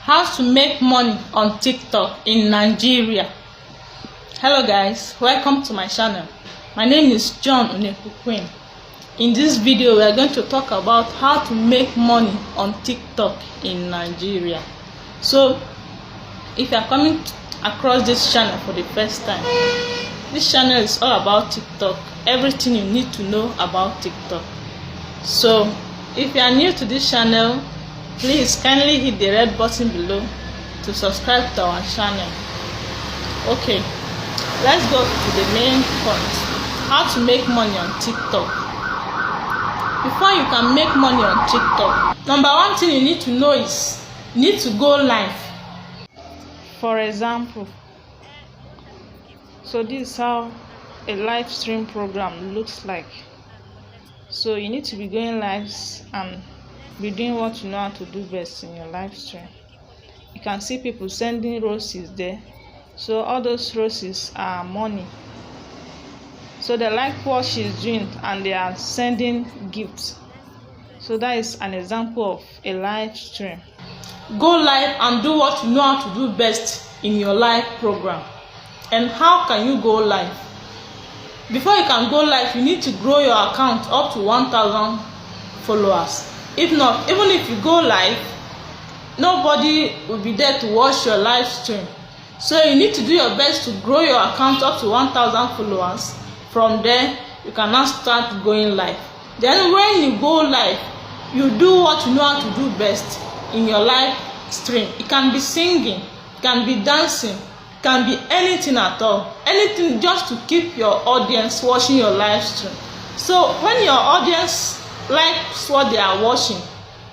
How to make money on TikTok in Nigeria. Hello guys, welcome to my channel. My name is John Onekuquin. In this video we are going to talk about how to make money on TikTok in Nigeria. So if you are coming across this channel for the first time, this channel is all about TikTok, everything you need to know about TikTok. So if you are new to this channel, please kindly hit the red button below to subscribe to our channel. Okay, let's go to the main point. How to make money on TikTok. Before you can make money on TikTok, number one thing you need to know is you need to go live. For example, so this is how a live stream program looks like. So you need to be going live and be doing what you know how to do best in your live stream. You can see people sending roses there. So all those roses are money. So they like what she's doing and they are sending gifts. So that is an example of a live stream. Go live and do what you know how to do best in your live program. And how can you go live? Before you can go live, you need to grow your account up to 1,000 followers. If not, even if you go live, nobody will be there to watch your live stream. So you need to do your best to grow your account up to 1,000 followers. From there, you can now start going live. Then when you go live, you do what you know how to do best in your live stream. It can be singing, it can be dancing, it can be anything at all. Anything just to keep your audience watching your live stream. So when your audience likes what they are watching,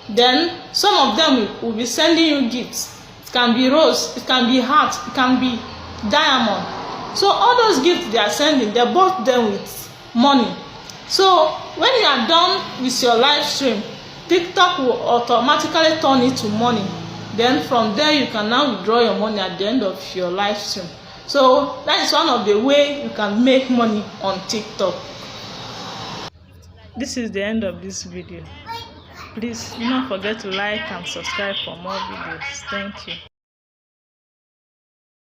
then some of them will be sending you gifts. It can be rose, it can be heart, it can be diamond. So all those gifts they are sending, they bought them with money. So when you are done with your live stream, TikTok will automatically turn it to money. Then from there you can now withdraw your money at the end of your live stream. So that is one of the ways you can make money on TikTok. This is the end of this video. Please do not forget to like and subscribe for more videos. Thank you.